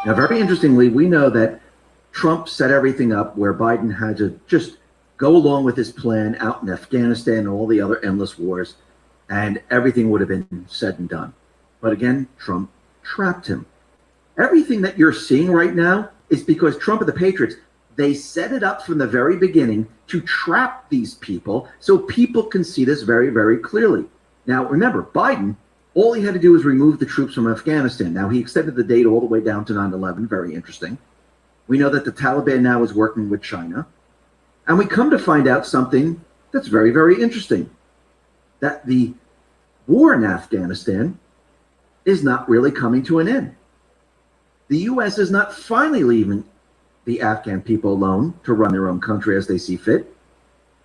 Now, very interestingly, we know that Trump set everything up where Biden had to just go along with his plan out in Afghanistan and all the other endless wars, and everything would have been said and done. But again, Trump trapped him. Everything that you're seeing right now is because Trump and the Patriots, they set it up from the very beginning to trap these people so people can see this very, very clearly. Now, remember, Biden, all he had to do was remove the troops from Afghanistan. Now, he extended the date all the way down to 9/11. Very interesting. We know that the Taliban now is working with China. And we come to find out something that's very, very interesting, that the war in Afghanistan is not really coming to an end. The U.S. is not finally leaving the Afghan people alone to run their own country as they see fit,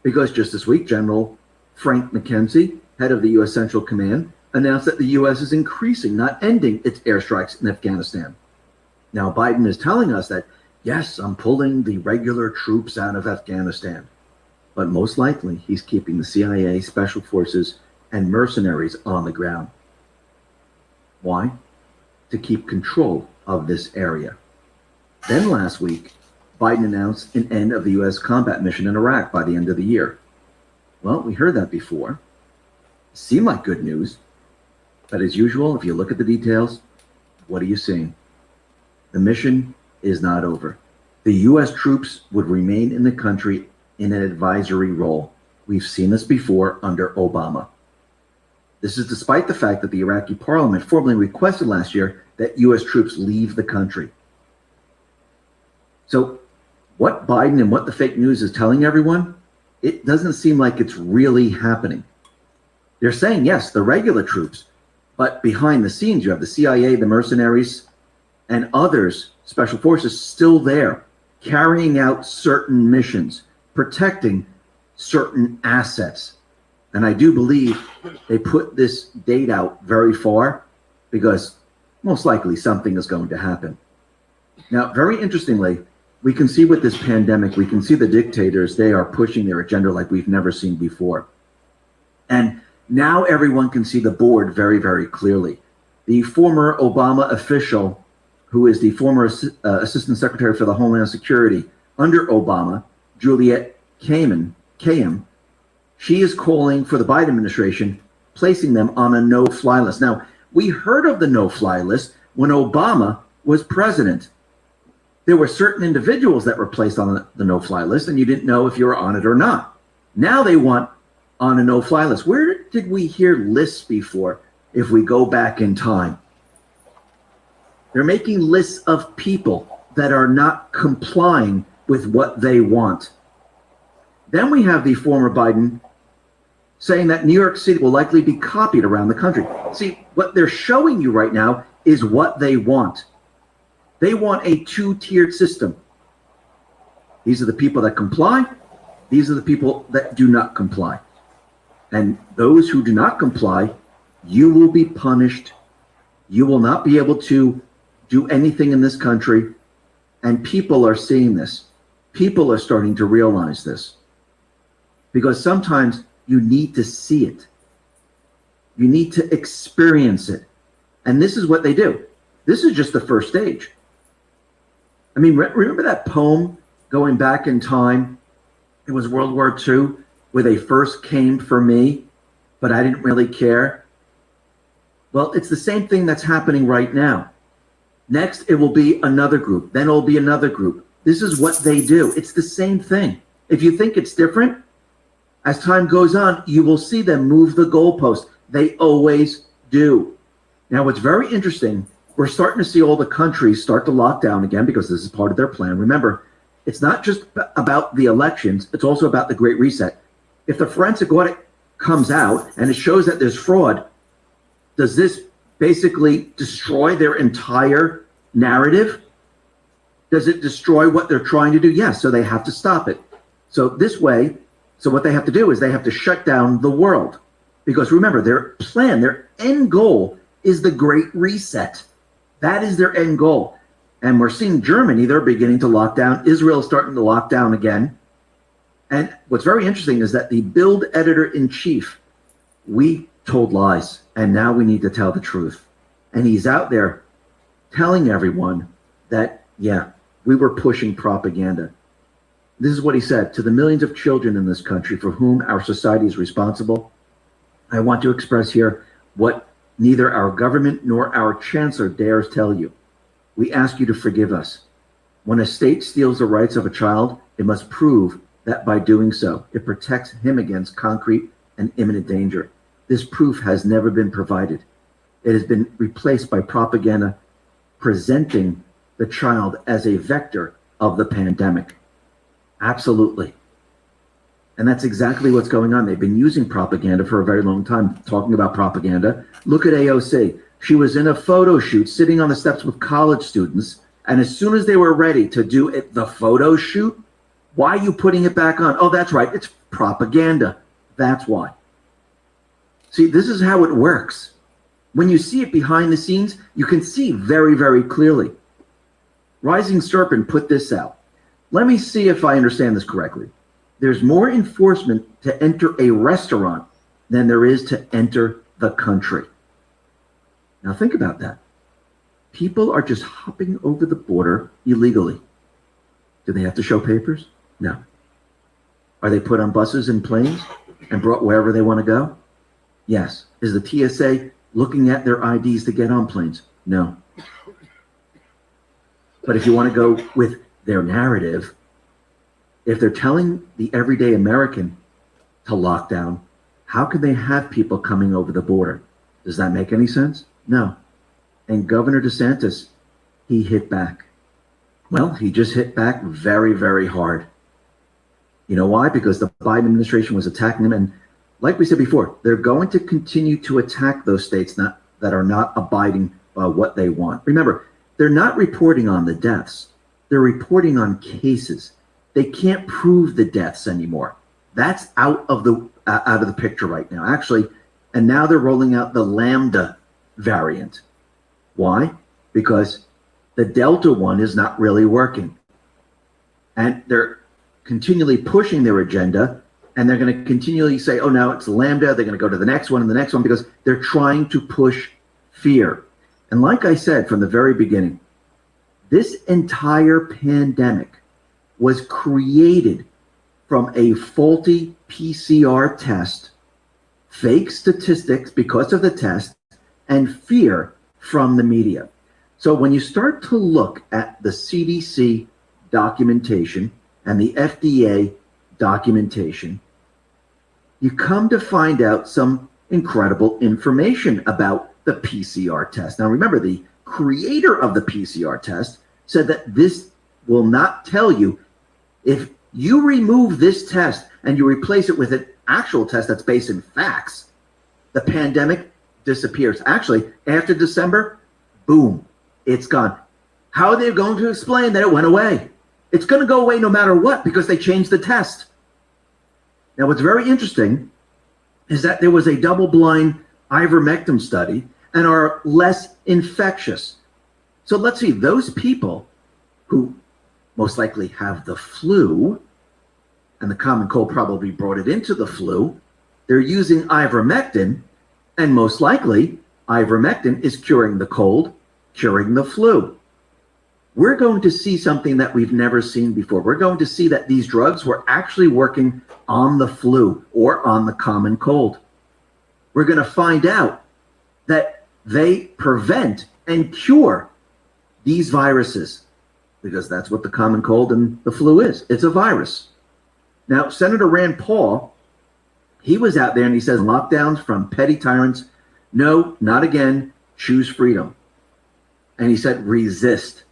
because just this week, General Frank McKenzie, head of the U.S. Central Command, announced that the U.S. is increasing, not ending, its airstrikes in Afghanistan. Now, Biden is telling us that, yes, I'm pulling the regular troops out of Afghanistan, but most likely he's keeping the CIA, special forces, and mercenaries on the ground. Why? To keep control of this area. Then last week, Biden announced an end of the U.S. combat mission in Iraq by the end of the year. Well, we heard that before. Seemed like good news. But as usual, if you look at the details, what are you seeing? The mission is not over. The U.S. troops would remain in the country in an advisory role. We've seen this before under Obama. This is despite the fact that the Iraqi parliament formally requested last year that U.S. troops leave the country. So what Biden and what the fake news is telling everyone, it doesn't seem like it's really happening. They're saying, yes, the regular troops, but behind the scenes, you have the CIA, the mercenaries, and others, special forces, still there, carrying out certain missions, protecting certain assets. And I do believe they put this date out very far because most likely something is going to happen. Now, very interestingly, we can see with this pandemic, we can see the dictators, they are pushing their agenda like we've never seen before. And now everyone can see the board very, very clearly. The former Obama official, who is the former Assistant Secretary for the Homeland Security under Obama, Juliette Kayyem, she is calling for the Biden administration, placing them on a no-fly list. Now, we heard of the no-fly list when Obama was president. There were certain individuals that were placed on the no-fly list, and you didn't know if you were on it or not. Now they want on a no-fly list. Where did we hear lists before if we go back in time? They're making lists of people that are not complying with what they want. Then we have the former Biden saying that New York City will likely be copied around the country. See, what they're showing you right now is what they want. They want a two-tiered system. These are the people that comply. These are the people that do not comply. And those who do not comply, you will be punished. You will not be able to do anything in this country. And people are seeing this. People are starting to realize this. Because sometimes you need to see it. You need to experience it. And this is what they do. This is just the first stage. I mean, remember that poem going back in time? It was World War II, where they first came for me, but I didn't really care. Well, it's the same thing that's happening right now. Next, it will be another group. Then it'll be another group. This is what they do. It's the same thing. If you think it's different, as time goes on, you will see them move the goalpost. They always do. Now, what's very interesting, we're starting to see all the countries start to lock down again because this is part of their plan. Remember, it's not just about the elections. It's also about the Great Reset. If the forensic audit comes out and it shows that there's fraud, does this basically destroy their entire narrative? Does it destroy what they're trying to do? Yes, so they have to stop it. So this way, so what they have to do is they have to shut down the world. Because remember, their plan, their end goal is the Great Reset. That is their end goal. And we're seeing Germany, they're beginning to lock down. Israel is starting to lock down again. And what's very interesting is that the Bild editor-in-chief, we told lies, and now we need to tell the truth. And he's out there telling everyone that, yeah, we were pushing propaganda. This is what he said: to the millions of children in this country for whom our society is responsible, I want to express here what neither our government nor our chancellor dares tell you. We ask you to forgive us. When a state steals the rights of a child, it must prove that by doing so, it protects him against concrete and imminent danger. This proof has never been provided. It has been replaced by propaganda presenting the child as a vector of the pandemic. Absolutely. And that's exactly what's going on. They've been using propaganda for a very long time, talking about propaganda. Look at AOC. She was in a photo shoot sitting on the steps with college students. And as soon as they were ready to do it, the photo shoot, why are you putting it back on? Oh, that's right. It's propaganda. That's why. See, this is how it works. When you see it behind the scenes, you can see very, very clearly. Rising Serpent put this out. Let me see if I understand this correctly. There's more enforcement to enter a restaurant than there is to enter the country. Now think about that. People are just hopping over the border illegally. Do they have to show papers? No. Are they put on buses and planes and brought wherever they want to go? Yes. Is the TSA looking at their IDs to get on planes? No. But if you want to go with their narrative, if they're telling the everyday American to lock down, how can they have people coming over the border? Does that make any sense? No. And Governor DeSantis, he hit back. Well, he just hit back very, very hard. You know why? Because the Biden administration was attacking him. And like we said before, they're going to continue to attack those states that are not abiding by what they want. Remember, they're not reporting on the deaths. They're reporting on cases. They can't prove the deaths anymore. That's out of the picture right now, actually. And now they're rolling out the Lambda variant. Why? Because the Delta one is not really working. And they're continually pushing their agenda, and they're going to continually say, oh, now it's Lambda. They're going to go to the next one and the next one because they're trying to push fear. And like I said from the very beginning, this entire pandemic was created from a faulty PCR test, fake statistics because of the test, and fear from the media. So when you start to look at the CDC documentation and the FDA documentation, you come to find out some incredible information about the PCR test. Now remember, the creator of the PCR test said that this will not tell you. If you remove this test and you replace it with an actual test that's based in facts, the pandemic disappears. Actually, after December, boom, it's gone. How are they going to explain that it went away? It's going to go away no matter what because they changed the test. Now, what's very interesting is that there was a double-blind ivermectin study and are less infectious. So let's see, those people who most likely have the flu, and the common cold probably brought it into the flu, they're using ivermectin, and most likely ivermectin is curing the cold, curing the flu. We're going to see something that we've never seen before. We're going to see that these drugs were actually working on the flu or on the common cold. We're going to find out that they prevent and cure these viruses, because that's what the common cold and the flu is. It's a virus. Now, Senator Rand Paul, he was out there and he says lockdowns from petty tyrants. No, not again. Choose freedom. And he said resist.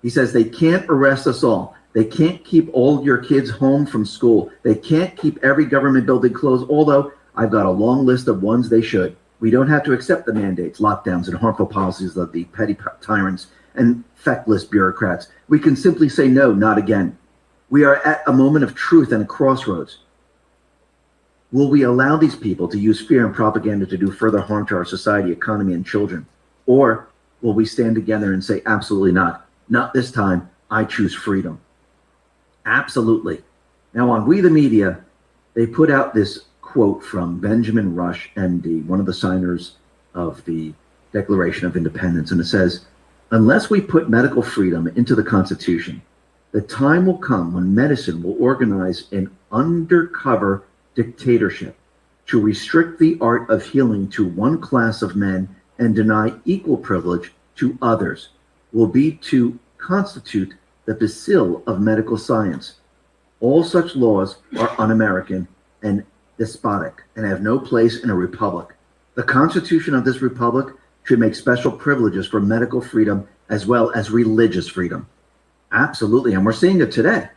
He says they can't arrest us all. They can't keep all your kids home from school. They can't keep every government building closed, although I've got a long list of ones they should. We don't have to accept the mandates, lockdowns, and harmful policies of the petty tyrants and feckless bureaucrats. We can simply say no, not again. We are at a moment of truth and a crossroads. Will we allow these people to use fear and propaganda to do further harm to our society, economy, and children? Or will we stand together and say, absolutely not? Not this time. I choose freedom. Absolutely. Now on We the Media, they put out this quote from Benjamin Rush, MD, one of the signers of the Declaration of Independence. And it says, Unless we put medical freedom into the Constitution, the time will come when medicine will organize an undercover dictatorship to restrict the art of healing to one class of men and deny equal privilege to others, will be to constitute the bacille of medical science. All such laws are un-American and despotic and have no place in a republic. The Constitution of this republic should make special privileges for medical freedom as well as religious freedom. Absolutely, and we're seeing it today.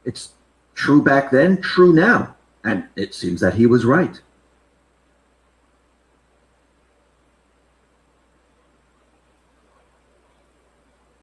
It's true back then, true now, and it seems that he was right.